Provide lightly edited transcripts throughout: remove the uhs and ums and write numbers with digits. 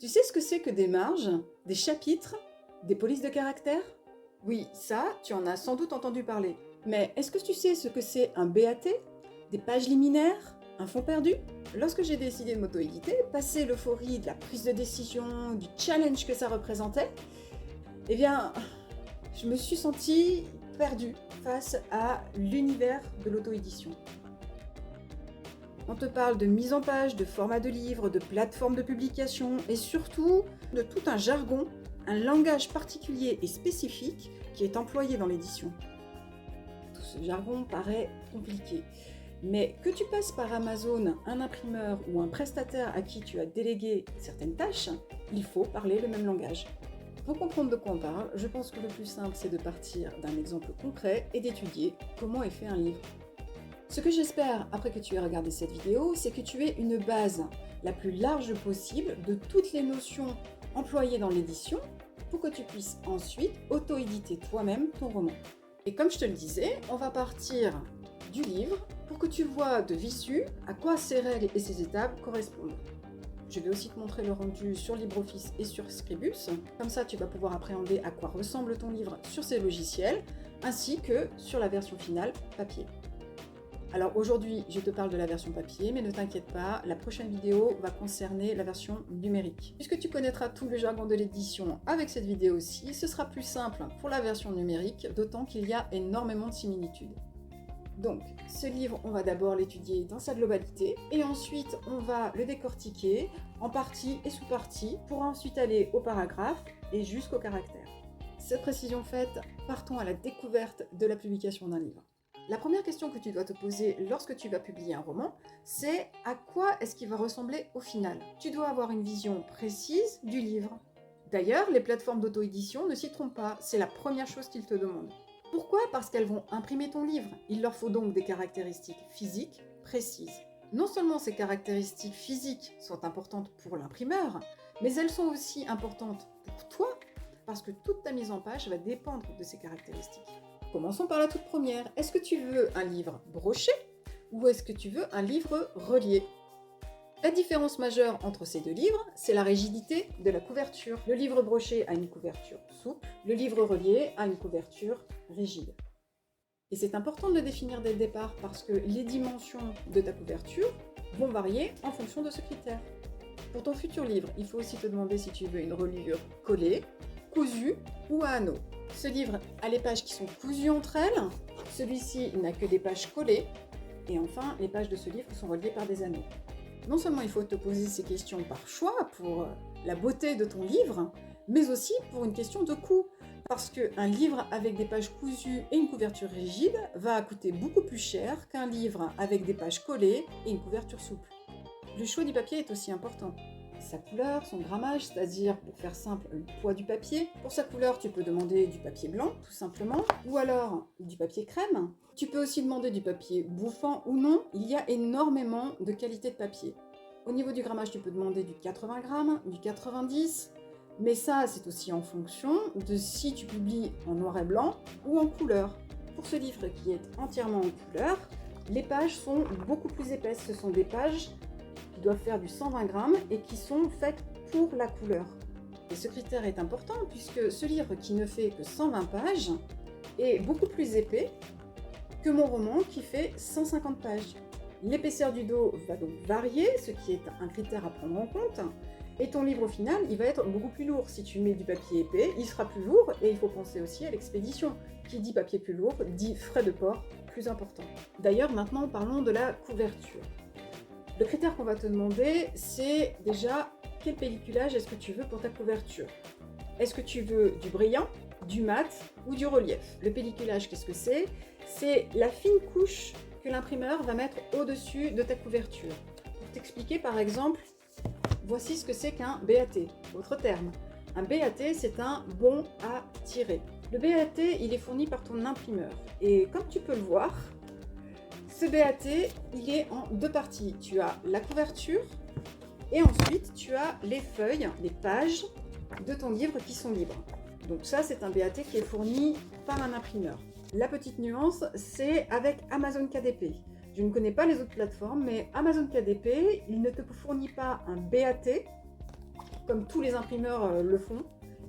Tu sais ce que c'est que des marges, des chapitres, des polices de caractère? Oui, ça, tu en as sans doute entendu parler. Mais est-ce que tu sais ce que c'est un BAT? Des pages liminaires? Un fond perdu? Lorsque j'ai décidé de m'auto-éditer, passé l'euphorie de la prise de décision, du challenge que ça représentait, eh bien, je me suis sentie perdue face à l'univers de l'auto-édition. On te parle de mise en page, de format de livre, de plateforme de publication et surtout de tout un jargon, un langage particulier et spécifique qui est employé dans l'édition. Tout ce jargon paraît compliqué, mais que tu passes par Amazon, un imprimeur ou un prestataire à qui tu as délégué certaines tâches, il faut parler le même langage. Pour comprendre de quoi on parle, je pense que le plus simple c'est de partir d'un exemple concret et d'étudier comment est fait un livre. Ce que j'espère, après que tu aies regardé cette vidéo, c'est que tu aies une base la plus large possible de toutes les notions employées dans l'édition pour que tu puisses ensuite auto-éditer toi-même ton roman. Et comme je te le disais, on va partir du livre pour que tu vois de visu à quoi ces règles et ces étapes correspondent. Je vais aussi te montrer le rendu sur LibreOffice et sur Scribus, comme ça tu vas pouvoir appréhender à quoi ressemble ton livre sur ces logiciels, ainsi que sur la version finale papier. Alors aujourd'hui, je te parle de la version papier, mais ne t'inquiète pas, la prochaine vidéo va concerner la version numérique. Puisque tu connaîtras tout le jargon de l'édition avec cette vidéo aussi, ce sera plus simple pour la version numérique, d'autant qu'il y a énormément de similitudes. Donc, ce livre, on va d'abord l'étudier dans sa globalité, et ensuite on va le décortiquer en parties et sous-parties, pour ensuite aller au paragraphe et jusqu'au caractère. Cette précision faite, partons à la découverte de la publication d'un livre. La première question que tu dois te poser lorsque tu vas publier un roman, c'est à quoi est-ce qu'il va ressembler au final? Tu dois avoir une vision précise du livre. D'ailleurs, les plateformes d'auto-édition ne s'y trompent pas, c'est la première chose qu'ils te demandent. Pourquoi? Parce qu'elles vont imprimer ton livre. Il leur faut donc des caractéristiques physiques précises. Non seulement ces caractéristiques physiques sont importantes pour l'imprimeur, mais elles sont aussi importantes pour toi, parce que toute ta mise en page va dépendre de ces caractéristiques. Commençons par la toute première. Est-ce que tu veux un livre broché ou est-ce que tu veux un livre relié? La différence majeure entre ces deux livres, c'est la rigidité de la couverture. Le livre broché a une couverture souple, le livre relié a une couverture rigide. Et c'est important de le définir dès le départ parce que les dimensions de ta couverture vont varier en fonction de ce critère. Pour ton futur livre, il faut aussi te demander si tu veux une reliure collée, cousue ou à anneaux. Ce livre a les pages qui sont cousues entre elles, celui-ci n'a que des pages collées, et enfin les pages de ce livre sont reliées par des anneaux. Non seulement il faut te poser ces questions par choix pour la beauté de ton livre, mais aussi pour une question de coût, parce qu'un livre avec des pages cousues et une couverture rigide va coûter beaucoup plus cher qu'un livre avec des pages collées et une couverture souple. Le choix du papier est aussi important. Sa couleur, son grammage, c'est-à-dire, pour faire simple, le poids du papier. Pour sa couleur, tu peux demander du papier blanc, tout simplement, ou alors du papier crème. Tu peux aussi demander du papier bouffant ou non, il y a énormément de qualités de papier. Au niveau du grammage, tu peux demander du 80 grammes, du 90, mais ça, c'est aussi en fonction de si tu publies en noir et blanc ou en couleur. Pour ce livre qui est entièrement en couleur, les pages sont beaucoup plus épaisses, ce sont des pages qui doivent faire du 120 grammes et qui sont faites pour la couleur. Et ce critère est important puisque ce livre qui ne fait que 120 pages est beaucoup plus épais que mon roman qui fait 150 pages. L'épaisseur du dos va donc varier, ce qui est un critère à prendre en compte. Et ton livre au final, il va être beaucoup plus lourd. Si tu mets du papier épais, il sera plus lourd et il faut penser aussi à l'expédition. Qui dit papier plus lourd, dit frais de port plus important. D'ailleurs, maintenant parlons de la couverture. Le critère qu'on va te demander, c'est déjà quel pelliculage est-ce que tu veux pour ta couverture. Est-ce que tu veux du brillant, du mat ou du relief? Le pelliculage, qu'est-ce que c'est? C'est la fine couche que l'imprimeur va mettre au-dessus de ta couverture. Pour t'expliquer par exemple, voici ce que c'est qu'un BAT, autre terme. Un BAT, c'est un bon à tirer. Le BAT, il est fourni par ton imprimeur. Et comme tu peux le voir, ce BAT, il est en deux parties. Tu as la couverture et ensuite tu as les feuilles, les pages de ton livre qui sont libres. Donc ça, c'est un BAT qui est fourni par un imprimeur. La petite nuance, c'est avec Amazon KDP. Je ne connais pas les autres plateformes, mais Amazon KDP, il ne te fournit pas un BAT comme tous les imprimeurs le font,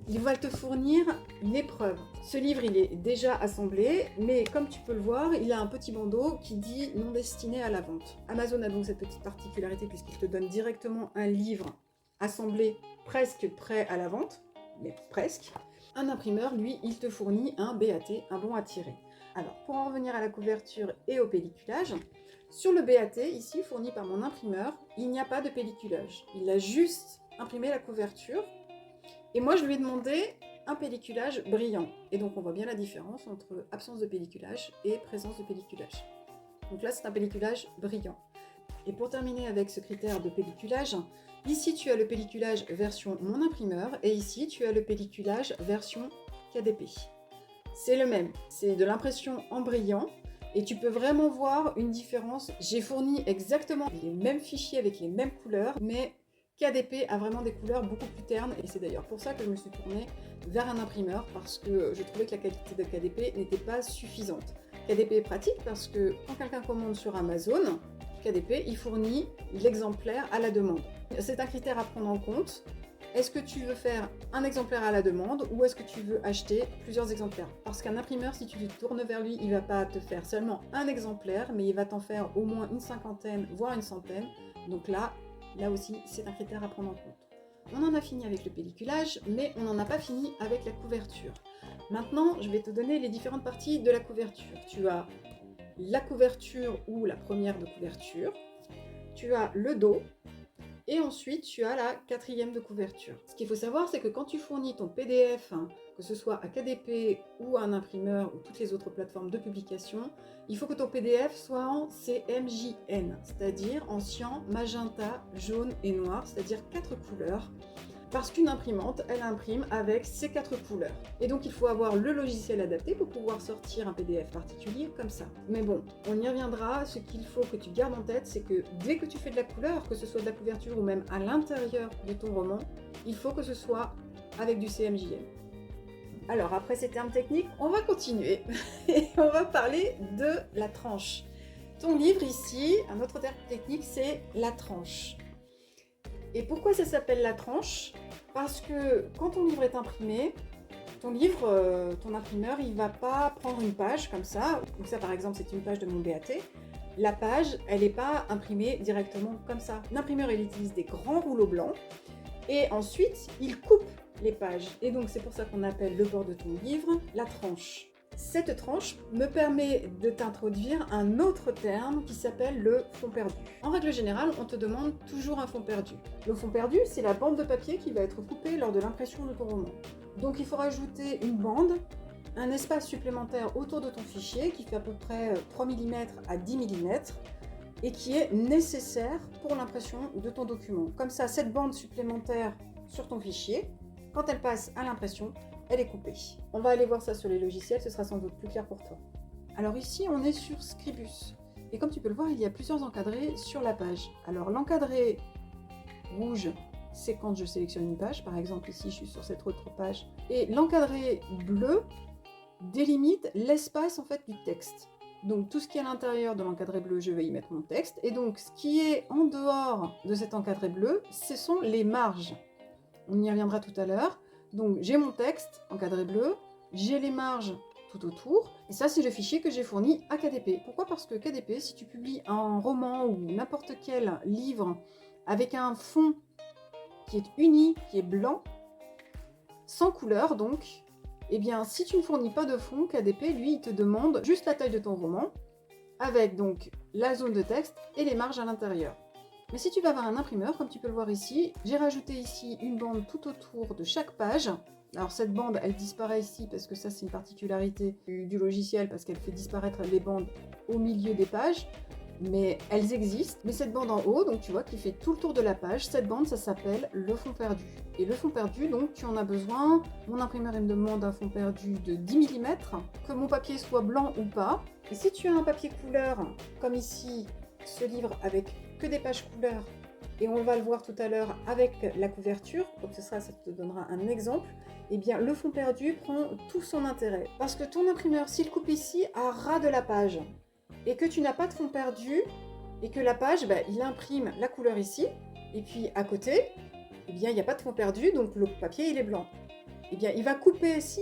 il va te fournir une épreuve. Ce livre, il est déjà assemblé, mais comme tu peux le voir, il a un petit bandeau qui dit non destiné à la vente. Amazon a donc cette petite particularité puisqu'il te donne directement un livre assemblé presque prêt à la vente, mais presque. Un imprimeur, lui, il te fournit un BAT, un bon à tirer. Alors, pour en revenir à la couverture et au pelliculage, sur le BAT, ici, fourni par mon imprimeur, il n'y a pas de pelliculage. Il a juste imprimé la couverture. Et moi, je lui ai demandé un pelliculage brillant. Et donc, on voit bien la différence entre absence de pelliculage et présence de pelliculage. Donc là, c'est un pelliculage brillant. Et pour terminer avec ce critère de pelliculage, ici, tu as le pelliculage version mon imprimeur et ici, tu as le pelliculage version KDP. C'est le même, c'est de l'impression en brillant et tu peux vraiment voir une différence. J'ai fourni exactement les mêmes fichiers avec les mêmes couleurs, mais KDP a vraiment des couleurs beaucoup plus ternes et c'est d'ailleurs pour ça que je me suis tournée vers un imprimeur parce que je trouvais que la qualité de KDP n'était pas suffisante. KDP est pratique parce que quand quelqu'un commande sur Amazon, KDP, il fournit l'exemplaire à la demande. C'est un critère à prendre en compte. Est-ce que tu veux faire un exemplaire à la demande ou est-ce que tu veux acheter plusieurs exemplaires? Parce qu'un imprimeur, si tu te tournes vers lui, il ne va pas te faire seulement un exemplaire, mais il va t'en faire au moins une cinquantaine, voire une centaine. Donc là aussi, c'est un critère à prendre en compte. On en a fini avec le pelliculage, mais on n'en a pas fini avec la couverture. Maintenant, je vais te donner les différentes parties de la couverture. Tu as la couverture ou la première de couverture, tu as le dos, et ensuite tu as la quatrième de couverture. Ce qu'il faut savoir, c'est que quand tu fournis ton PDF, que ce soit à KDP ou à un imprimeur ou toutes les autres plateformes de publication, il faut que ton PDF soit en CMJN, c'est-à-dire en cyan, magenta, jaune et noir, c'est-à-dire 4 couleurs. Parce qu'une imprimante, elle imprime avec ces 4 couleurs. Et donc il faut avoir le logiciel adapté pour pouvoir sortir un PDF particulier comme ça. Mais bon, on y reviendra. Ce qu'il faut que tu gardes en tête, c'est que dès que tu fais de la couleur, que ce soit de la couverture ou même à l'intérieur de ton roman, il faut que ce soit avec du CMJN. Alors après ces termes techniques, on va continuer et on va parler de la tranche. Ton livre ici, un autre terme technique, c'est la tranche. Et pourquoi ça s'appelle la tranche? Parce que quand ton livre est imprimé, ton imprimeur, il ne va pas prendre une page comme ça. Donc ça, par exemple, c'est une page de mon BAT. La page, elle n'est pas imprimée directement comme ça. L'imprimeur, il utilise des grands rouleaux blancs et ensuite, il coupe les pages. Et donc, c'est pour ça qu'on appelle le bord de ton livre la tranche. Cette tranche me permet de t'introduire un autre terme qui s'appelle le fond perdu. En règle générale, on te demande toujours un fond perdu. Le fond perdu, c'est la bande de papier qui va être coupée lors de l'impression de ton roman. Donc il faut rajouter une bande, un espace supplémentaire autour de ton fichier qui fait à peu près 3 mm à 10 mm et qui est nécessaire pour l'impression de ton document. Comme ça, cette bande supplémentaire sur ton fichier, quand elle passe à l'impression, elle est coupée. On va aller voir ça sur les logiciels, ce sera sans doute plus clair pour toi. Alors ici, on est sur Scribus. Et comme tu peux le voir, il y a plusieurs encadrés sur la page. Alors l'encadré rouge, c'est quand je sélectionne une page. Par exemple, ici, je suis sur cette autre page. Et l'encadré bleu délimite l'espace en fait du texte. Donc tout ce qui est à l'intérieur de l'encadré bleu, je vais y mettre mon texte. Et donc ce qui est en dehors de cet encadré bleu, ce sont les marges. On y reviendra tout à l'heure. Donc j'ai mon texte encadré bleu, j'ai les marges tout autour, et ça c'est le fichier que j'ai fourni à KDP. Pourquoi? Parce que KDP, si tu publies un roman ou n'importe quel livre avec un fond qui est uni, qui est blanc, sans couleur donc, eh bien si tu ne fournis pas de fond, KDP lui il te demande juste la taille de ton roman, avec donc la zone de texte et les marges à l'intérieur. Mais si tu vas vers un imprimeur, comme tu peux le voir ici, j'ai rajouté ici une bande tout autour de chaque page. Alors cette bande, elle disparaît ici parce que ça c'est une particularité du logiciel parce qu'elle fait disparaître les bandes au milieu des pages. Mais elles existent. Mais cette bande en haut, donc tu vois, qui fait tout le tour de la page, cette bande, ça s'appelle le fond perdu. Et le fond perdu, donc tu en as besoin. Mon imprimeur, il me demande un fond perdu de 10 mm, que mon papier soit blanc ou pas. Et si tu as un papier couleur, comme ici, ce livre avec que des pages couleurs, et on va le voir tout à l'heure avec la couverture, donc ça te donnera un exemple, et bien le fond perdu prend tout son intérêt. Parce que ton imprimeur, s'il coupe ici à ras de la page, et que tu n'as pas de fond perdu, et que la page, il imprime la couleur ici, et puis à côté, eh bien, il n'y a pas de fond perdu, donc le papier, il est blanc. Eh bien, il va couper, si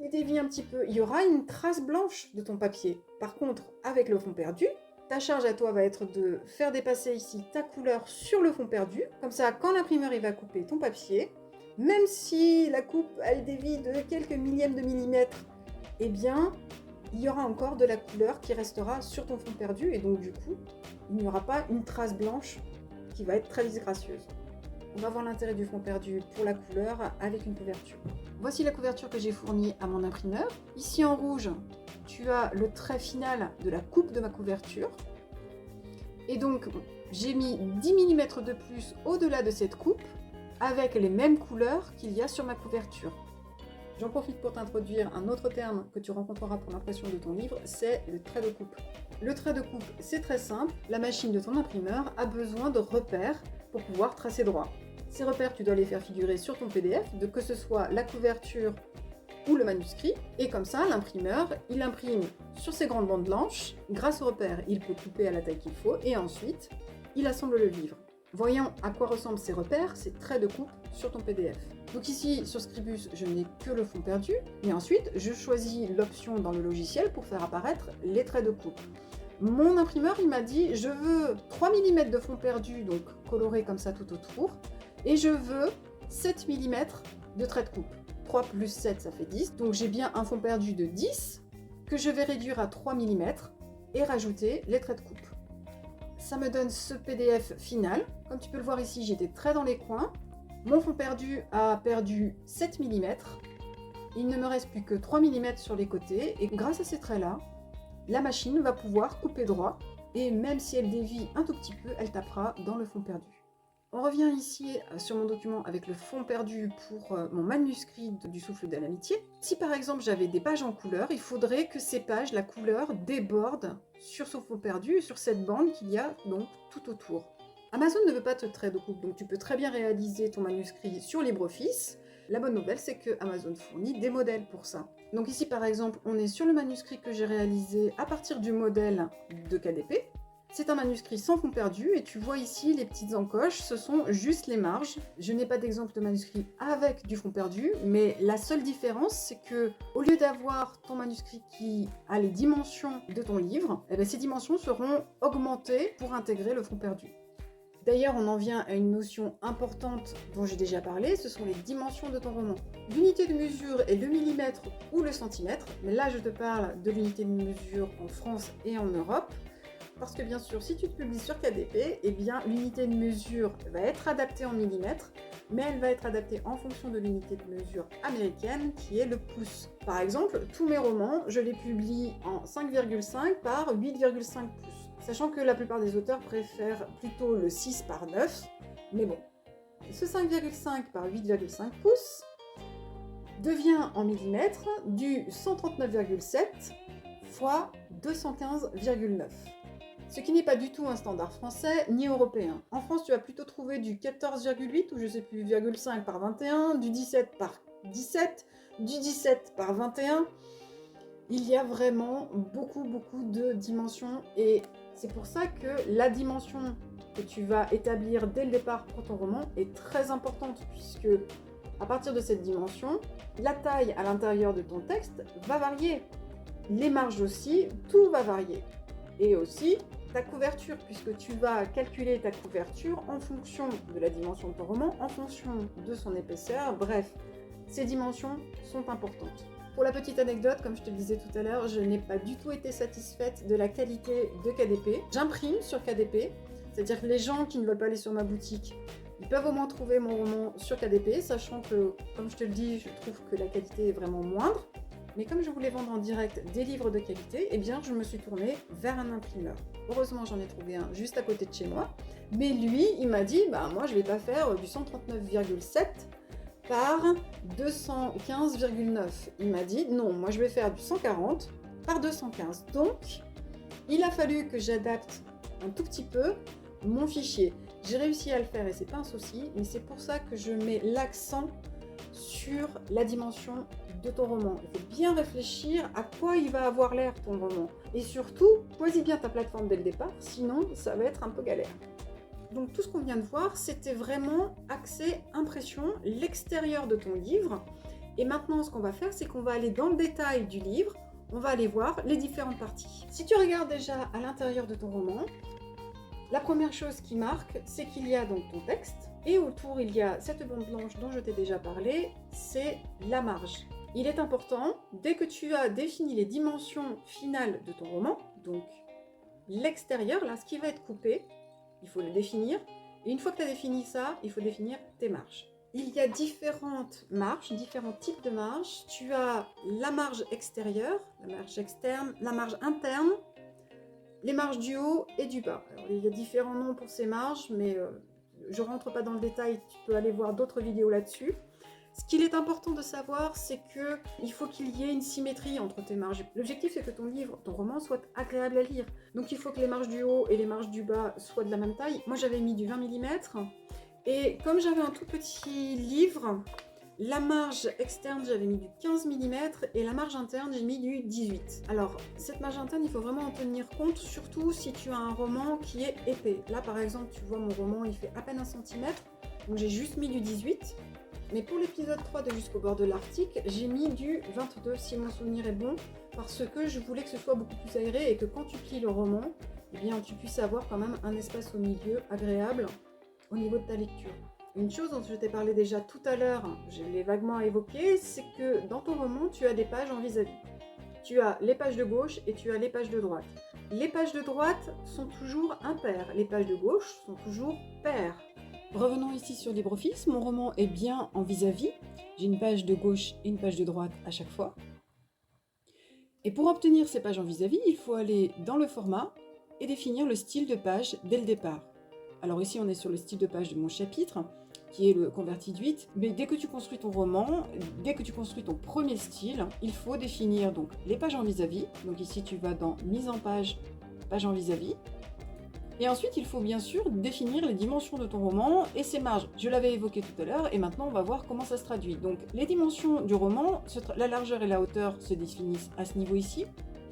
il dévie un petit peu, il y aura une trace blanche de ton papier. Par contre, avec le fond perdu, ta charge à toi va être de faire dépasser ici ta couleur sur le fond perdu. Comme ça, quand l'imprimeur il va couper ton papier, même si la coupe elle dévie de quelques millièmes de millimètres, eh bien, il y aura encore de la couleur qui restera sur ton fond perdu et donc du coup, il n'y aura pas une trace blanche qui va être très disgracieuse. On va voir l'intérêt du fond perdu pour la couleur avec une couverture. Voici la couverture que j'ai fournie à mon imprimeur. Ici en rouge, tu as le trait final de la coupe de ma couverture. Et donc, j'ai mis 10 mm de plus au-delà de cette coupe avec les mêmes couleurs qu'il y a sur ma couverture. J'en profite pour t'introduire un autre terme que tu rencontreras pour l'impression de ton livre, c'est le trait de coupe. Le trait de coupe, c'est très simple. La machine de ton imprimeur a besoin de repères pour pouvoir tracer droit. Ces repères, tu dois les faire figurer sur ton PDF, que ce soit la couverture ou le manuscrit, et comme ça, l'imprimeur, il imprime sur ces grandes bandes blanches. Grâce aux repères, il peut couper à la taille qu'il faut, et ensuite, il assemble le livre. Voyons à quoi ressemblent ces repères, ces traits de coupe sur ton PDF. Donc ici, sur Scribus, je n'ai que le fond perdu, mais ensuite, je choisis l'option dans le logiciel pour faire apparaître les traits de coupe. Mon imprimeur, il m'a dit, je veux 3 mm de fond perdu, donc coloré comme ça tout autour, et je veux 7 mm de trait de coupe. 3 plus 7, ça fait 10, donc j'ai bien un fond perdu de 10, que je vais réduire à 3 mm, et rajouter les traits de coupe. Ça me donne ce PDF final. Comme tu peux le voir ici, j'ai des traits dans les coins. Mon fond perdu a perdu 7 mm. Il ne me reste plus que 3 mm sur les côtés. Et grâce à ces traits-là, la machine va pouvoir couper droit. Et même si elle dévie un tout petit peu, elle tapera dans le fond perdu. On revient ici sur mon document avec le fond perdu pour mon manuscrit du Souffle de l'Amitié. Si par exemple j'avais des pages en couleur, il faudrait que ces pages, la couleur, déborde sur ce fond perdu et sur cette bande qu'il y a donc tout autour. Amazon ne veut pas de trait de coupe, donc tu peux très bien réaliser ton manuscrit sur LibreOffice. La bonne nouvelle, c'est que Amazon fournit des modèles pour ça. Donc ici par exemple, on est sur le manuscrit que j'ai réalisé à partir du modèle de KDP. C'est un manuscrit sans fond perdu et tu vois ici les petites encoches, ce sont juste les marges. Je n'ai pas d'exemple de manuscrit avec du fond perdu, mais la seule différence c'est que au lieu d'avoir ton manuscrit qui a les dimensions de ton livre, eh bien, ces dimensions seront augmentées pour intégrer le fond perdu. D'ailleurs, on en vient à une notion importante dont j'ai déjà parlé, ce sont les dimensions de ton roman. L'unité de mesure est le millimètre ou le centimètre, mais là je te parle de l'unité de mesure en France et en Europe. Parce que bien sûr, si tu te publies sur KDP, eh bien l'unité de mesure va être adaptée en millimètres, mais elle va être adaptée en fonction de l'unité de mesure américaine qui est le pouce. Par exemple, tous mes romans, je les publie en 5,5 par 8,5 pouces. Sachant que la plupart des auteurs préfèrent plutôt le 6 par 9, mais bon. Ce 5,5 par 8,5 pouces devient en millimètres du 139,7 fois 215,9. Ce qui n'est pas du tout un standard français ni européen. En France, tu vas plutôt trouver du 14,8 ou je sais plus, 5 par 21, du 17 par 17, du 17 par 21. Il y a vraiment beaucoup de dimensions et c'est pour ça que la dimension que tu vas établir dès le départ pour ton roman est très importante puisque à partir de cette dimension, la taille à l'intérieur de ton texte va varier. Les marges aussi, tout va varier. Et aussi ta couverture, puisque tu vas calculer ta couverture en fonction de la dimension de ton roman, en fonction de son épaisseur, bref, ces dimensions sont importantes. Pour la petite anecdote, comme je te le disais tout à l'heure, je n'ai pas du tout été satisfaite de la qualité de KDP. J'imprime sur KDP, c'est-à-dire que les gens qui ne veulent pas aller sur ma boutique, ils peuvent au moins trouver mon roman sur KDP, sachant que, comme je te le dis, je trouve que la qualité est vraiment moindre. Mais comme je voulais vendre en direct des livres de qualité, eh bien je me suis tournée vers un imprimeur. Heureusement, j'en ai trouvé un juste à côté de chez moi. Mais lui, il m'a dit, moi je vais pas faire du 139,7 par 215,9. Il m'a dit, non, moi je vais faire du 140 par 215. Donc, il a fallu que j'adapte un tout petit peu mon fichier. J'ai réussi à le faire et c'est pas un souci, mais c'est pour ça que je mets l'accent sur la dimension de ton roman. Il faut bien réfléchir à quoi il va avoir l'air ton roman. Et surtout, choisis bien ta plateforme dès le départ, sinon ça va être un peu galère. Donc tout ce qu'on vient de voir, c'était vraiment axé impression, l'extérieur de ton livre. Et maintenant, ce qu'on va faire, c'est qu'on va aller dans le détail du livre, on va aller voir les différentes parties. Si tu regardes déjà à l'intérieur de ton roman, la première chose qui marque, c'est qu'il y a donc ton texte, et autour il y a cette bande blanche dont je t'ai déjà parlé, c'est la marge. Il est important, dès que tu as défini les dimensions finales de ton roman, donc l'extérieur, là, ce qui va être coupé, il faut le définir, et une fois que tu as défini ça, il faut définir tes marges. Il y a différentes marges, différents types de marges. Tu as la marge extérieure, la marge externe, la marge interne, les marges du haut et du bas. Alors, il y a différents noms pour ces marges, mais je ne rentre pas dans le détail, tu peux aller voir d'autres vidéos là-dessus. Ce qu'il est important de savoir, c'est qu'il faut qu'il y ait une symétrie entre tes marges. L'objectif, c'est que ton livre, ton roman, soit agréable à lire. Donc il faut que les marges du haut et les marges du bas soient de la même taille. Moi, j'avais mis du 20 mm. Et comme j'avais un tout petit livre, la marge externe, j'avais mis du 15 mm et la marge interne, j'ai mis du 18. Alors, cette marge interne, il faut vraiment en tenir compte, surtout si tu as un roman qui est épais. Là, par exemple, tu vois, mon roman, il fait à peine 1 cm, donc j'ai juste mis du 18. Mais pour l'épisode 3 de Jusqu'au bord de l'Arctique, j'ai mis du 22, si mon souvenir est bon, parce que je voulais que ce soit beaucoup plus aéré et que quand tu plies le roman, eh bien, tu puisses avoir quand même un espace au milieu agréable au niveau de ta lecture. Une chose dont je t'ai parlé déjà tout à l'heure, je l'ai vaguement évoqué, c'est que dans ton roman, tu as des pages en vis-à-vis. Tu as les pages de gauche et tu as les pages de droite. Les pages de droite sont toujours impaires, les pages de gauche sont toujours paires. Revenons ici sur LibreOffice, mon roman est bien en vis-à-vis. J'ai une page de gauche et une page de droite à chaque fois. Et pour obtenir ces pages en vis-à-vis, il faut aller dans le format et définir le style de page dès le départ. Alors ici, on est sur le style de page de mon chapitre, qui est le Converted 8. Mais dès que tu construis ton roman, dès que tu construis ton premier style, il faut définir donc les pages en vis-à-vis. Donc ici, tu vas dans Mise en page, page en vis-à-vis. Et ensuite, il faut bien sûr définir les dimensions de ton roman et ses marges. Je l'avais évoqué tout à l'heure et maintenant on va voir comment ça se traduit. Donc les dimensions du roman, la largeur et la hauteur se définissent à ce niveau ici.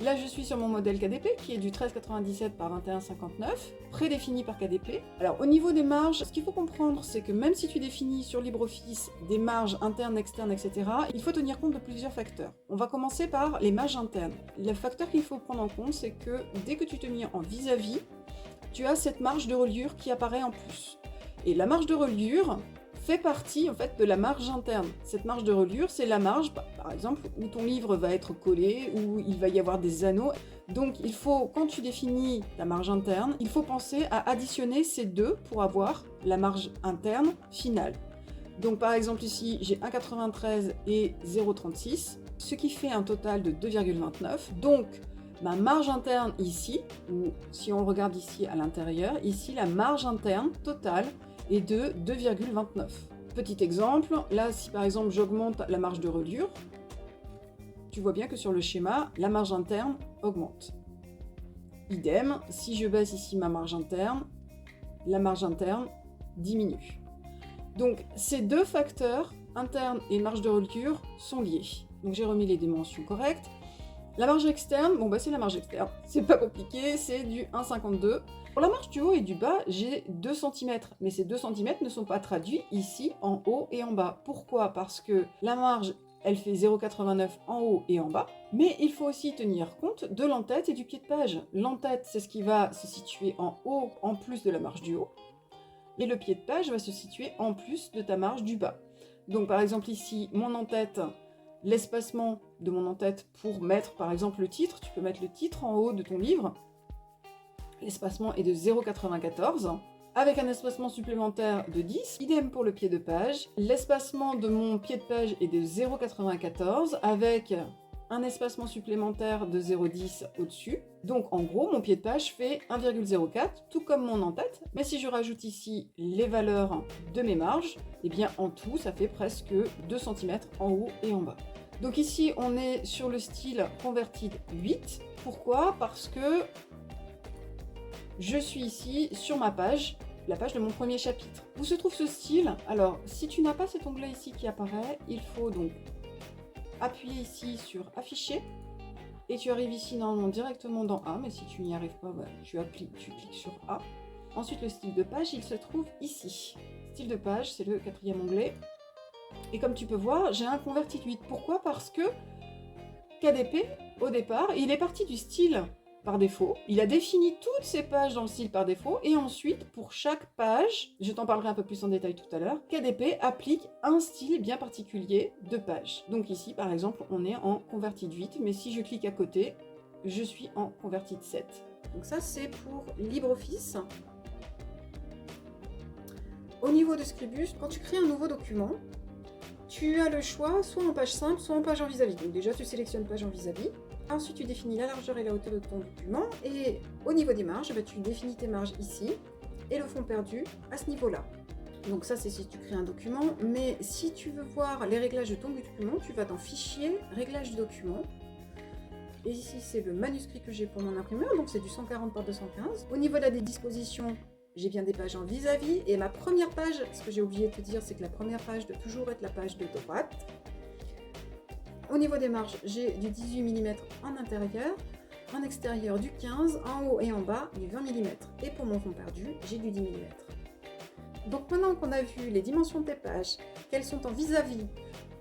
Là, je suis sur mon modèle KDP qui est du 13,97 par 21,59, prédéfini par KDP. Alors au niveau des marges, ce qu'il faut comprendre, c'est que même si tu définis sur LibreOffice des marges internes, externes, etc., il faut tenir compte de plusieurs facteurs. On va commencer par les marges internes. Le facteur qu'il faut prendre en compte, c'est que dès que tu te mets en vis-à-vis, tu as cette marge de reliure qui apparaît en plus. Et la marge de reliure fait partie en fait de la marge interne. Cette marge de reliure, c'est la marge, par exemple, où ton livre va être collé, où il va y avoir des anneaux. Donc il faut, quand tu définis ta marge interne, il faut penser à additionner ces deux pour avoir la marge interne finale. Donc par exemple ici, j'ai 1,93 et 0,36, ce qui fait un total de 2,29. Donc ma marge interne ici, ou si on regarde ici à l'intérieur, ici la marge interne totale est de 2,29. Petit exemple, là si par exemple j'augmente la marge de reliure, tu vois bien que sur le schéma, la marge interne augmente. Idem, si je baisse ici ma marge interne, la marge interne diminue. Donc ces deux facteurs, interne et marge de reliure, sont liés. Donc j'ai remis les dimensions correctes. La marge externe, bon bah c'est la marge externe, c'est pas compliqué, c'est du 1,52. Pour la marge du haut et du bas, j'ai 2 cm, mais ces 2 cm ne sont pas traduits ici en haut et en bas. Pourquoi? Parce que la marge, elle fait 0,89 en haut et en bas, mais il faut aussi tenir compte de l'entête et du pied de page. L'entête, c'est ce qui va se situer en haut en plus de la marge du haut, et le pied de page va se situer en plus de ta marge du bas. Donc par exemple ici, mon en-tête, l'espacement de mon en-tête pour mettre par exemple le titre, tu peux mettre le titre en haut de ton livre, l'espacement est de 0,94, avec un espacement supplémentaire de 10, idem pour le pied de page, l'espacement de mon pied de page est de 0,94, avec un espacement supplémentaire de 0,10 au-dessus. Donc en gros, mon pied de page fait 1,04, tout comme mon en-tête. Mais si je rajoute ici les valeurs de mes marges, eh bien en tout, ça fait presque 2 cm en haut et en bas. Donc ici, on est sur le style Converted 8. Pourquoi? Parce que je suis ici sur ma page, la page de mon premier chapitre. Où se trouve ce style? Alors, si tu n'as pas cet onglet ici qui apparaît, il faut donc appuyer ici sur afficher et tu arrives ici normalement directement dans A, mais si tu n'y arrives pas, bah, tu cliques sur A. Ensuite, le style de page, il se trouve ici. Style de page, c'est le 4e onglet. Et comme tu peux voir, j'ai un converti de 8. Pourquoi? Parce que KDP, au départ, il est parti du style par défaut. Il a défini toutes ses pages dans le style par défaut. Et ensuite, pour chaque page, je t'en parlerai un peu plus en détail tout à l'heure, KDP applique un style bien particulier de page. Donc ici, par exemple, on est en converti de 8. Mais si je clique à côté, je suis en converti de 7. Donc ça, c'est pour LibreOffice. Au niveau de Scribus, quand tu crées un nouveau document, tu as le choix soit en page simple, soit en page en vis-à-vis. Donc déjà, tu sélectionnes page en vis-à-vis. Ensuite, tu définis la largeur et la hauteur de ton document. Et au niveau des marges, tu définis tes marges ici et le fond perdu à ce niveau-là. Donc ça, c'est si tu crées un document. Mais si tu veux voir les réglages de ton document, tu vas dans Fichier, Réglages du document. Et ici, c'est le manuscrit que j'ai pour mon imprimeur. Donc c'est du 140 par 215. Au niveau là des dispositions, j'ai bien des pages en vis-à-vis. Et ma première page, ce que j'ai oublié de te dire, c'est que la première page doit toujours être la page de droite. Au niveau des marges, j'ai du 18 mm en intérieur, en extérieur du 15, en haut et en bas du 20 mm. Et pour mon fond perdu, j'ai du 10 mm. Donc maintenant qu'on a vu les dimensions de tes pages, qu'elles sont en vis-à-vis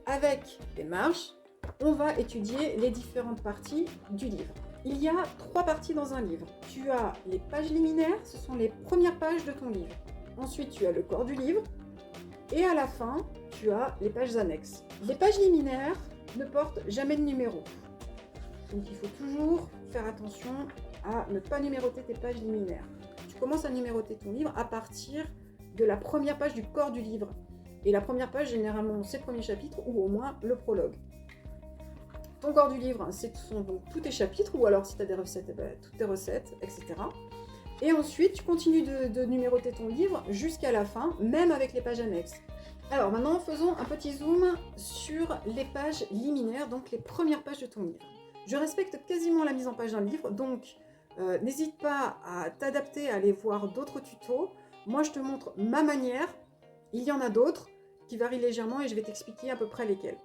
avec des marges, on va étudier les différentes parties du livre. Il y a 3 parties dans un livre. Tu as les pages liminaires, ce sont les premières pages de ton livre. Ensuite, tu as le corps du livre. Et à la fin, tu as les pages annexes. Les pages liminaires ne portent jamais de numéro. Donc il faut toujours faire attention à ne pas numéroter tes pages liminaires. Tu commences à numéroter ton livre à partir de la première page du corps du livre. Et la première page, généralement, c'est le premier chapitre ou au moins le prologue. Ton corps du livre, ce sont donc tous tes chapitres, ou alors si tu as des recettes, toutes tes recettes, etc. Et ensuite, tu continues de numéroter ton livre jusqu'à la fin, même avec les pages annexes. Alors maintenant, faisons un petit zoom sur les pages liminaires, donc les premières pages de ton livre. Je respecte quasiment la mise en page d'un livre, donc n'hésite pas à t'adapter, à aller voir d'autres tutos. Moi, je te montre ma manière. Il y en a d'autres qui varient légèrement et je vais t'expliquer à peu près lesquelles.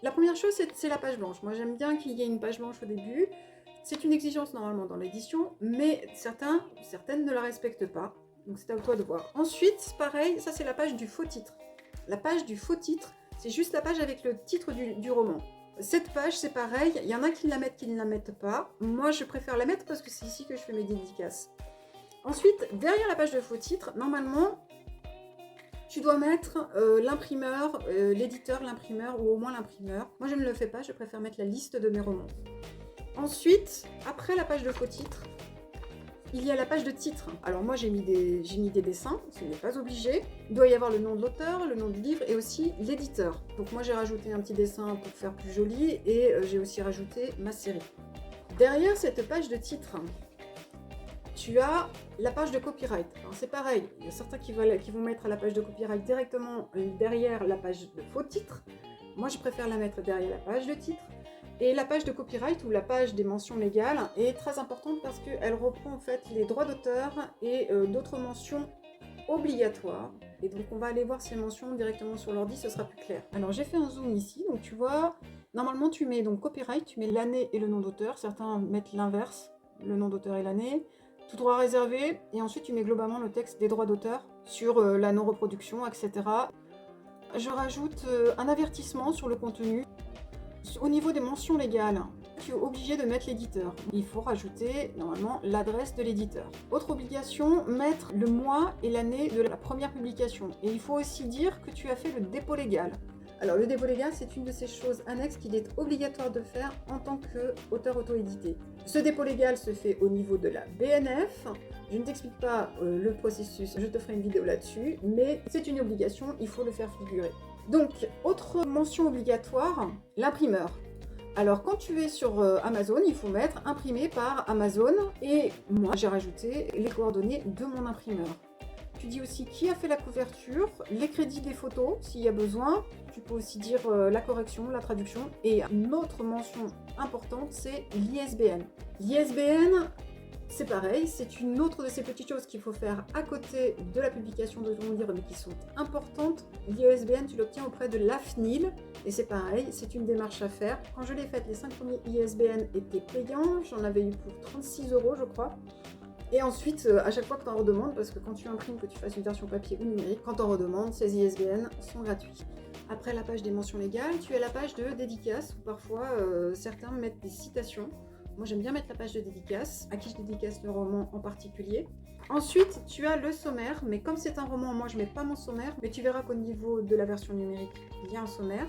La première chose, c'est la page blanche. Moi, j'aime bien qu'il y ait une page blanche au début. C'est une exigence normalement dans l'édition, mais certaines ne la respectent pas. Donc c'est à toi de voir. Ensuite, pareil, ça c'est la page du faux titre. La page du faux titre, c'est juste la page avec le titre du roman. Cette page, c'est pareil, il y en a qui la mettent, qui ne la mettent pas. Moi, je préfère la mettre parce que c'est ici que je fais mes dédicaces. Ensuite, derrière la page de faux titre, normalement, tu dois mettre l'imprimeur, l'éditeur, l'imprimeur ou au moins l'imprimeur. Moi, je ne le fais pas, je préfère mettre la liste de mes romans. Ensuite, après la page de faux titre, il y a la page de titre. Alors moi, j'ai mis des dessins, ce n'est pas obligé. Il doit y avoir le nom de l'auteur, le nom du livre et aussi l'éditeur. Donc moi, j'ai rajouté un petit dessin pour faire plus joli et j'ai aussi rajouté ma série. Derrière cette page de titre, tu as la page de copyright. Alors c'est pareil, il y a certains qui vont mettre la page de copyright directement derrière la page de faux titre. Moi, je préfère la mettre derrière la page de titre. Et la page de copyright ou la page des mentions légales est très importante parce qu'elle reprend en fait les droits d'auteur et d'autres mentions obligatoires. Et donc on va aller voir ces mentions directement sur l'ordi, ce sera plus clair. Alors j'ai fait un zoom ici, donc tu vois, normalement tu mets donc copyright, tu mets l'année et le nom d'auteur. Certains mettent l'inverse, le nom d'auteur et l'année. Tout droit réservé, et ensuite tu mets globalement le texte des droits d'auteur sur la non-reproduction, etc. Je rajoute un avertissement sur le contenu. Au niveau des mentions légales, tu es obligé de mettre l'éditeur. Il faut rajouter normalement l'adresse de l'éditeur. Autre obligation, mettre le mois et l'année de la première publication. Et il faut aussi dire que tu as fait le dépôt légal. Alors le dépôt légal, c'est une de ces choses annexes qu'il est obligatoire de faire en tant qu'auteur auto-édité. Ce dépôt légal se fait au niveau de la BNF. Je ne t'explique pas le processus, je te ferai une vidéo là-dessus, mais c'est une obligation, il faut le faire figurer. Donc, autre mention obligatoire, l'imprimeur. Alors, quand tu es sur Amazon, il faut mettre imprimé par Amazon et moi, j'ai rajouté les coordonnées de mon imprimeur. Tu dis aussi qui a fait la couverture, les crédits des photos s'il y a besoin. Tu peux aussi dire la correction, la traduction. Et une autre mention importante, c'est l'ISBN. L'ISBN, c'est pareil, c'est une autre de ces petites choses qu'il faut faire à côté de la publication de ton livre, mais qui sont importantes. L'ISBN, tu l'obtiens auprès de l'AFNIL, et c'est pareil, c'est une démarche à faire. Quand je l'ai faite, les 5 premiers ISBN étaient payants, j'en avais eu pour 36 € je crois. Et ensuite, à chaque fois que tu en redemandes, parce que quand tu imprimes, que tu fasses une version papier ou numérique, quand tu en redemandes, ces ISBN sont gratuits. Après la page des mentions légales, tu as la page de dédicace, où parfois certains mettent des citations. Moi j'aime bien mettre la page de dédicace, à qui je dédicace le roman en particulier. Ensuite, tu as le sommaire, mais comme c'est un roman, moi je mets pas mon sommaire, mais tu verras qu'au niveau de la version numérique, il y a un sommaire.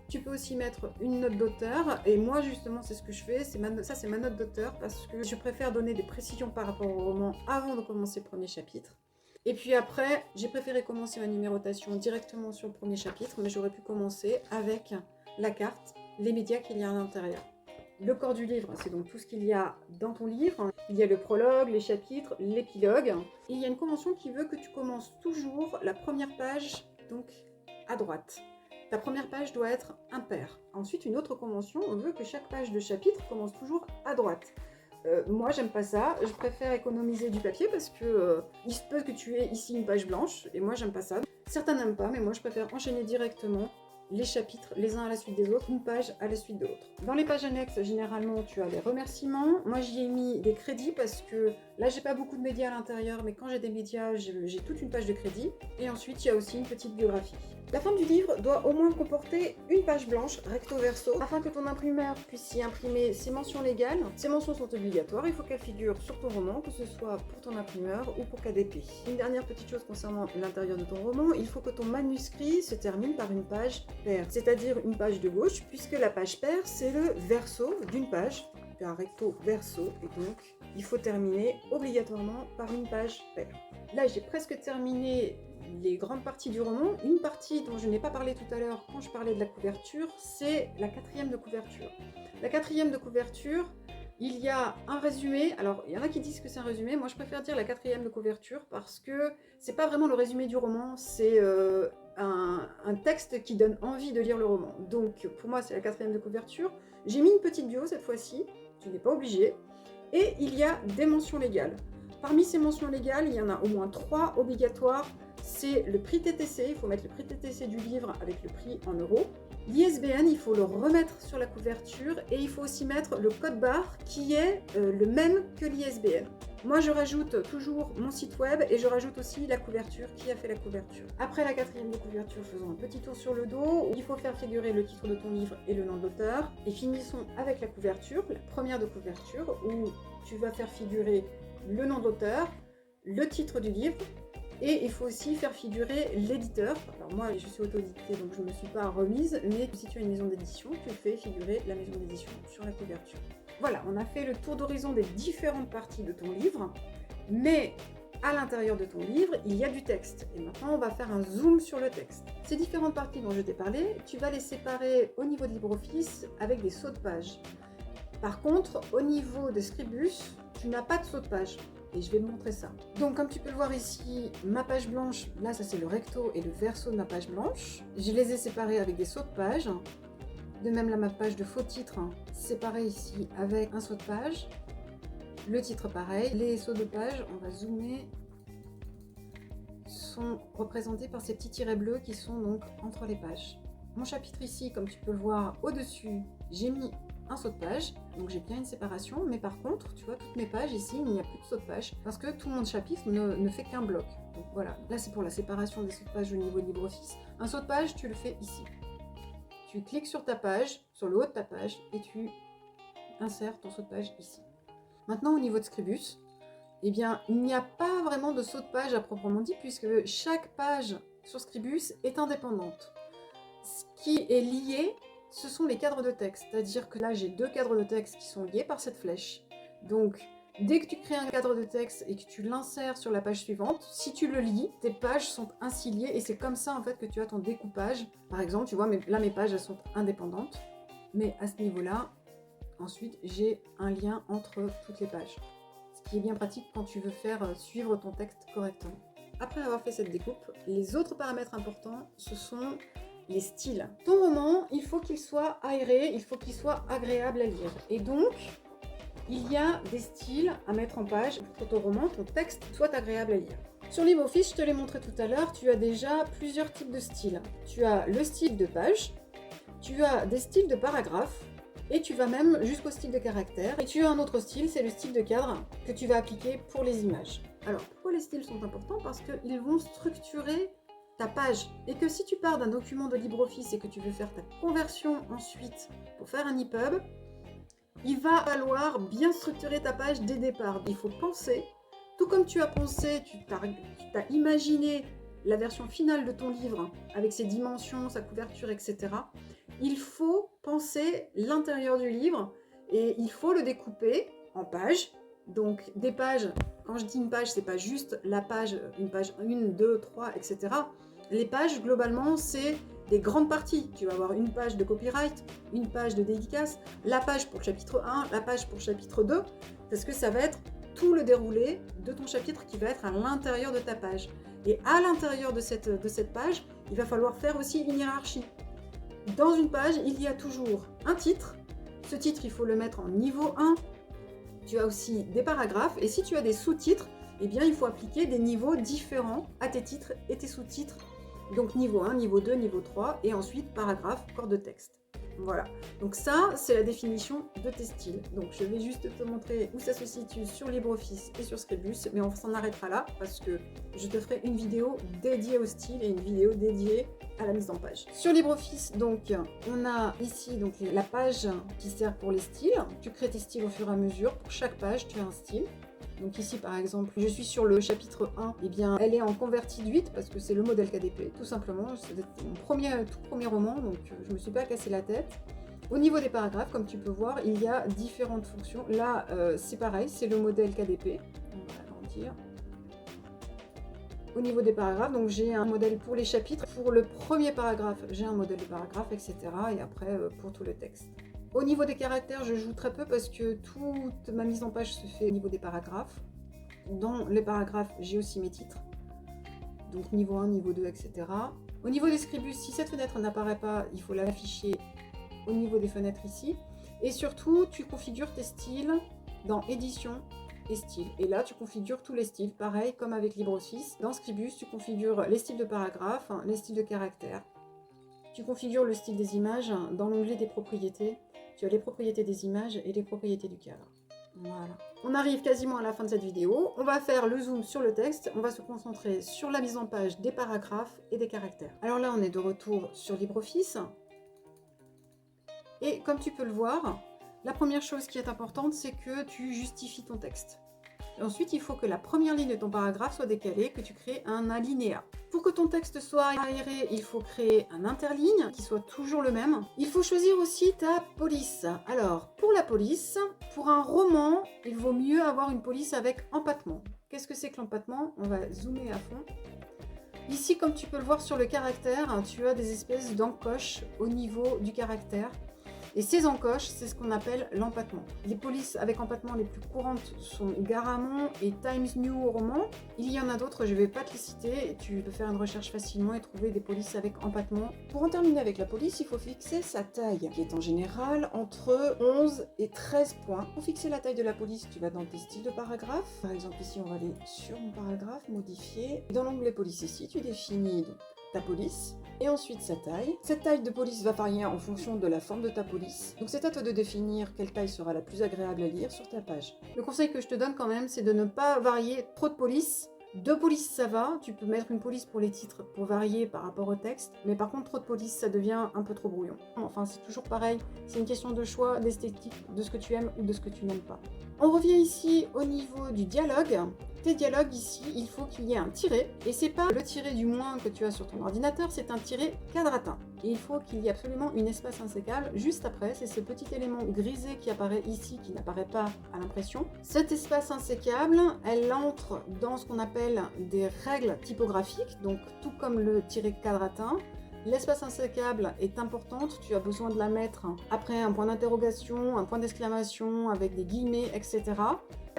Tu peux aussi mettre une note d'auteur, et moi justement c'est ce que je fais, c'est ma note d'auteur, parce que je préfère donner des précisions par rapport au roman avant de commencer le premier chapitre. Et puis après, j'ai préféré commencer ma numérotation directement sur le premier chapitre, mais j'aurais pu commencer avec la carte, les médias qu'il y a à l'intérieur. Le corps du livre, c'est donc tout ce qu'il y a dans ton livre. Il y a le prologue, les chapitres, l'épilogue. Et il y a une convention qui veut que tu commences toujours la première page, donc à droite. Ta première page doit être impaire. Ensuite, une autre convention, on veut que chaque page de chapitre commence toujours à droite. Moi, j'aime pas ça. Je préfère économiser du papier parce que il se peut que tu aies ici une page blanche, et moi, j'aime pas ça. Certains n'aiment pas, mais moi, je préfère enchaîner directement les chapitres les uns à la suite des autres, une page à la suite de l'autre. Dans les pages annexes, généralement, tu as les remerciements. Moi, j'y ai mis des crédits parce que là, j'ai pas beaucoup de médias à l'intérieur, mais quand j'ai des médias, j'ai toute une page de crédit. Et ensuite, il y a aussi une petite biographie. La fin du livre doit au moins comporter une page blanche, recto verso, afin que ton imprimeur puisse y imprimer ses mentions légales. Ces mentions sont obligatoires, il faut qu'elles figurent sur ton roman, que ce soit pour ton imprimeur ou pour KDP. Une dernière petite chose concernant l'intérieur de ton roman, il faut que ton manuscrit se termine par une page paire, c'est-à-dire une page de gauche, puisque la page paire, c'est le verso d'une page, un recto verso, et donc il faut terminer obligatoirement par une page paire. Là, j'ai presque terminé les grandes parties du roman. Une partie dont je n'ai pas parlé tout à l'heure quand je parlais de la couverture, c'est la quatrième de couverture. La quatrième de couverture, il y a un résumé. Alors, il y en a qui disent que c'est un résumé. Moi, je préfère dire la quatrième de couverture parce que c'est pas vraiment le résumé du roman, c'est un texte qui donne envie de lire le roman. Donc, pour moi, c'est la quatrième de couverture. J'ai mis une petite bio cette fois-ci, tu n'es pas obligé. Et il y a des mentions légales. Parmi ces mentions légales, il y en a au moins 3 obligatoires. C'est le prix TTC, il faut mettre le prix TTC du livre avec le prix en euros. L'ISBN, il faut le remettre sur la couverture et il faut aussi mettre le code barre qui est le même que l'ISBN. Moi, je rajoute toujours mon site web et je rajoute aussi la couverture, qui a fait la couverture. Après la quatrième de couverture, faisons un petit tour sur le dos où il faut faire figurer le titre de ton livre et le nom de l'auteur. Et finissons avec la couverture, la première de couverture, où tu vas faire figurer le nom de l'auteur, le titre du livre, et il faut aussi faire figurer l'éditeur. Alors moi, je suis auto-éditée, donc je ne me suis pas remise, mais si tu as une maison d'édition, tu fais figurer la maison d'édition sur la couverture. Voilà, on a fait le tour d'horizon des différentes parties de ton livre, mais à l'intérieur de ton livre, il y a du texte. Et maintenant, on va faire un zoom sur le texte. Ces différentes parties dont je t'ai parlé, tu vas les séparer au niveau de LibreOffice avec des sauts de page. Par contre, au niveau de Scribus, tu n'as pas de saut de page. Et je vais te montrer ça. Donc comme tu peux le voir ici, ma page blanche, là ça c'est le recto et le verso de ma page blanche. Je les ai séparés avec des sauts de page. De même là ma page de faux titre, séparée ici avec un saut de page. Le titre pareil. Les sauts de page, on va zoomer, sont représentés par ces petits tirets bleus qui sont donc entre les pages. Mon chapitre ici, comme tu peux le voir au-dessus, j'ai mis un saut de page, donc j'ai bien une séparation, mais par contre, tu vois, toutes mes pages ici, il n'y a plus de saut de page, parce que tout mon chapitre ne fait qu'un bloc. Donc voilà, là c'est pour la séparation des sauts de page au niveau de LibreOffice. Un saut de page, tu le fais ici. Tu cliques sur ta page, sur le haut de ta page, et tu insères ton saut de page ici. Maintenant, au niveau de Scribus, eh bien, il n'y a pas vraiment de saut de page à proprement dit, puisque chaque page sur Scribus est indépendante. Ce qui est lié, ce sont les cadres de texte, c'est-à-dire que là j'ai 2 cadres de texte qui sont liés par cette flèche. Donc dès que tu crées un cadre de texte et que tu l'insères sur la page suivante, si tu le lis, tes pages sont ainsi liées et c'est comme ça en fait que tu as ton découpage. Par exemple, tu vois, là mes pages elles sont indépendantes, mais à ce niveau-là, ensuite j'ai un lien entre toutes les pages. Ce qui est bien pratique quand tu veux faire suivre ton texte correctement. Après avoir fait cette découpe, les autres paramètres importants, ce sont les styles. Ton roman, il faut qu'il soit aéré, il faut qu'il soit agréable à lire. Et donc, il y a des styles à mettre en page pour que ton roman, ton texte, soit agréable à lire. Sur LibreOffice, je te l'ai montré tout à l'heure, tu as déjà plusieurs types de styles. Tu as le style de page, tu as des styles de paragraphes, Et tu vas même jusqu'au style de caractère. Et tu as un autre style, c'est le style de cadre que tu vas appliquer pour les images. Alors, pourquoi les styles sont importants? Parce qu'ils vont structurer ta page. Et que si tu pars d'un document de LibreOffice et que tu veux faire ta conversion ensuite pour faire un EPUB, il va falloir bien structurer ta page dès le départ. Il faut penser, tout comme tu as pensé, tu t'as imaginé la version finale de ton livre avec ses dimensions, sa couverture, etc. Il faut penser l'intérieur du livre et il faut le découper en pages. Donc des pages, quand je dis une page, c'est pas juste la page, une page 1, 2, 3, etc. Les pages, globalement, c'est des grandes parties. Tu vas avoir une page de copyright, une page de dédicace, la page pour le chapitre 1, la page pour le chapitre 2, parce que ça va être tout le déroulé de ton chapitre qui va être à l'intérieur de ta page. Et à l'intérieur de cette page, il va falloir faire aussi une hiérarchie. Dans une page, il y a toujours un titre. Ce titre, il faut le mettre en niveau 1. Tu as aussi des paragraphes. Et si tu as des sous-titres, eh bien, il faut appliquer des niveaux différents à tes titres et tes sous-titres. Donc niveau 1, niveau 2, niveau 3, et ensuite paragraphe, corps de texte. Voilà, donc ça, c'est la définition de tes styles. Donc je vais juste te montrer où ça se situe sur LibreOffice et sur Scribus, mais on s'en arrêtera là parce que je te ferai une vidéo dédiée au style et une vidéo dédiée à la mise en page. Sur LibreOffice, donc, on a ici donc, la page qui sert pour les styles. Tu crées tes styles au fur et à mesure. Pour chaque page, tu as un style. Donc ici par exemple, je suis sur le chapitre 1, et bien elle est en converti de 8 parce que c'est le modèle KDP, tout simplement. C'est mon tout premier roman, donc je ne me suis pas cassé la tête. Au niveau des paragraphes, comme tu peux voir, il y a différentes fonctions. Là, c'est pareil, c'est le modèle KDP. On va agrandir. Au niveau des paragraphes, donc j'ai un modèle pour les chapitres. Pour le premier paragraphe, j'ai un modèle de paragraphe, etc. Et après, pour tout le texte. Au niveau des caractères, je joue très peu parce que toute ma mise en page se fait au niveau des paragraphes. Dans les paragraphes, j'ai aussi mes titres. Donc niveau 1, niveau 2, etc. Au niveau des Scribus, si cette fenêtre n'apparaît pas, il faut l'afficher au niveau des fenêtres ici. Et surtout, tu configures tes styles dans Édition et Style. Et là, tu configures tous les styles, pareil comme avec LibreOffice. Dans Scribus, tu configures les styles de paragraphes, les styles de caractères. Tu configures le style des images dans l'onglet des propriétés. Tu as les propriétés des images et les propriétés du cadre. Voilà. On arrive quasiment à la fin de cette vidéo. On va faire le zoom sur le texte. On va se concentrer sur la mise en page des paragraphes et des caractères. Alors là, on est de retour sur LibreOffice. Et comme tu peux le voir, la première chose qui est importante, c'est que tu justifies ton texte. Et ensuite, il faut que la première ligne de ton paragraphe soit décalée, que tu crées un alinéa. Pour que ton texte soit aéré, il faut créer un interligne qui soit toujours le même. Il faut choisir aussi ta police. Alors, pour la police, pour un roman, il vaut mieux avoir une police avec empattement. Qu'est-ce que c'est que l'empattement? On va zoomer à fond. Ici, comme tu peux le voir sur le caractère, tu as des espèces d'encoches au niveau du caractère. Et ces encoches, c'est ce qu'on appelle l'empattement. Les polices avec empattement les plus courantes sont Garamond et Times New Roman. Il y en a d'autres, je ne vais pas te les citer. Tu peux faire une recherche facilement et trouver des polices avec empattement. Pour en terminer avec la police, il faut fixer sa taille, qui est en général entre 11 et 13 points. Pour fixer la taille de la police, tu vas dans tes styles de paragraphe. Par exemple, ici, on va aller sur mon paragraphe, modifier. Dans l'onglet police ici, tu définis ta police et ensuite sa taille. Cette taille de police va varier en fonction de la forme de ta police. Donc c'est à toi de définir quelle taille sera la plus agréable à lire sur ta page. Le conseil que je te donne quand même, c'est de ne pas varier trop de police. 2 polices ça va, tu peux mettre une police pour les titres pour varier par rapport au texte, mais par contre trop de police ça devient un peu trop brouillon. Enfin c'est toujours pareil, c'est une question de choix, d'esthétique, de ce que tu aimes ou de ce que tu n'aimes pas. On revient ici au niveau du dialogue. Tes dialogues ici, il faut qu'il y ait un tiret, et c'est pas le tiret du moins que tu as sur ton ordinateur, c'est un tiret quadratin. Et il faut qu'il y ait absolument une espace insécable juste après, c'est ce petit élément grisé qui apparaît ici, qui n'apparaît pas à l'impression. Cet espace insécable, elle entre dans ce qu'on appelle des règles typographiques, donc tout comme le tiret quadratin. L'espace insécable est importante, tu as besoin de la mettre après un point d'interrogation, un point d'exclamation avec des guillemets, etc.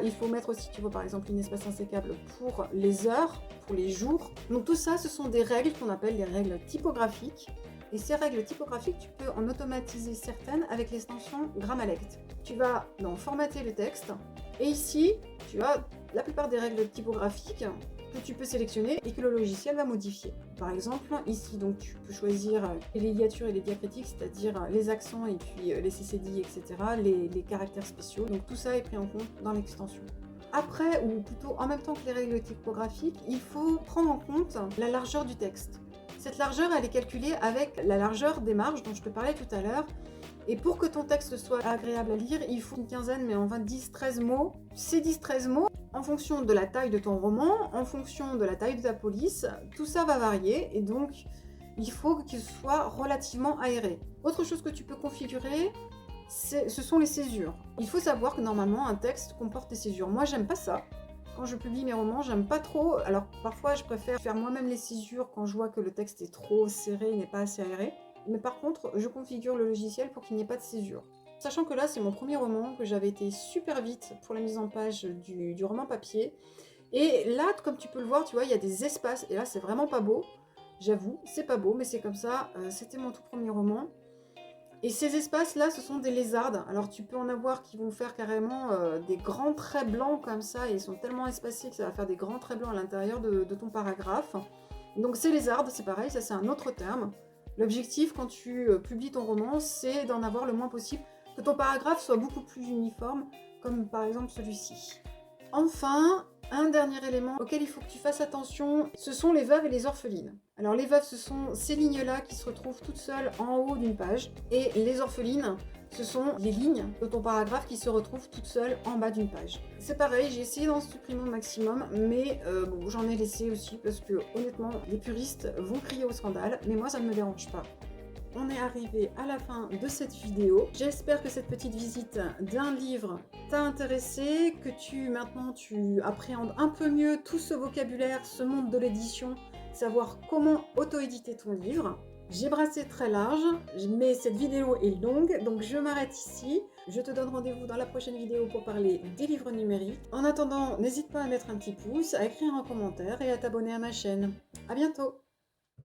Il faut mettre aussi, tu vois, par exemple, une espace insécable pour les heures, pour les jours. Donc tout ça, ce sont des règles qu'on appelle des règles typographiques. Et ces règles typographiques, tu peux en automatiser certaines avec l'extension Grammalect. Tu vas dans formater le texte, et ici, tu as la plupart des règles typographiques que tu peux sélectionner et que le logiciel va modifier. Par exemple, ici, donc, tu peux choisir les ligatures et les diacritiques, c'est-à-dire les accents et puis les CCD, etc., les caractères spéciaux. Donc tout ça est pris en compte dans l'extension. Après, ou plutôt en même temps que les règles typographiques, il faut prendre en compte la largeur du texte. Cette largeur, elle est calculée avec la largeur des marges dont je te parlais tout à l'heure. Et pour que ton texte soit agréable à lire, il faut une quinzaine, mais en 10-13 mots. Ces 10-13 mots, en fonction de la taille de ton roman, en fonction de la taille de ta police, tout ça va varier et donc il faut qu'il soit relativement aéré. Autre chose que tu peux configurer, ce sont les césures. Il faut savoir que normalement un texte comporte des césures. Moi j'aime pas ça. Quand je publie mes romans, j'aime pas trop. Alors parfois je préfère faire moi-même les césures quand je vois que le texte est trop serré, n'est pas assez aéré. Mais par contre, je configure le logiciel pour qu'il n'y ait pas de césure. Sachant que là, c'est mon premier roman, que j'avais été super vite pour la mise en page du roman papier. Et là, comme tu peux le voir, tu vois, il y a des espaces. Et là, c'est vraiment pas beau. J'avoue, c'est pas beau, mais c'est comme ça. C'était mon tout premier roman. Et ces espaces-là, ce sont des lézardes. Alors, tu peux en avoir qui vont faire carrément des grands traits blancs comme ça. Et ils sont tellement espacés que ça va faire des grands traits blancs à l'intérieur de ton paragraphe. Donc, ces lézardes, c'est pareil, ça c'est un autre terme. L'objectif, quand tu publies ton roman, c'est d'en avoir le moins possible, que ton paragraphe soit beaucoup plus uniforme, comme par exemple celui-ci. Enfin, un dernier élément auquel il faut que tu fasses attention, ce sont les veuves et les orphelines. Alors les veuves, ce sont ces lignes-là qui se retrouvent toutes seules en haut d'une page, et les orphelines, ce sont les lignes de ton paragraphe qui se retrouvent toutes seules en bas d'une page. C'est pareil, j'ai essayé d'en supprimer au maximum, mais bon, j'en ai laissé aussi parce que honnêtement, les puristes vont crier au scandale, mais moi ça ne me dérange pas. On est arrivé à la fin de cette vidéo. J'espère que cette petite visite d'un livre t'a intéressé, que maintenant tu appréhendes un peu mieux tout ce vocabulaire, ce monde de l'édition, savoir comment auto-éditer ton livre. J'ai brassé très large, mais cette vidéo est longue, donc je m'arrête ici. Je te donne rendez-vous dans la prochaine vidéo pour parler des livres numériques. En attendant, n'hésite pas à mettre un petit pouce, à écrire un commentaire et à t'abonner à ma chaîne. À bientôt!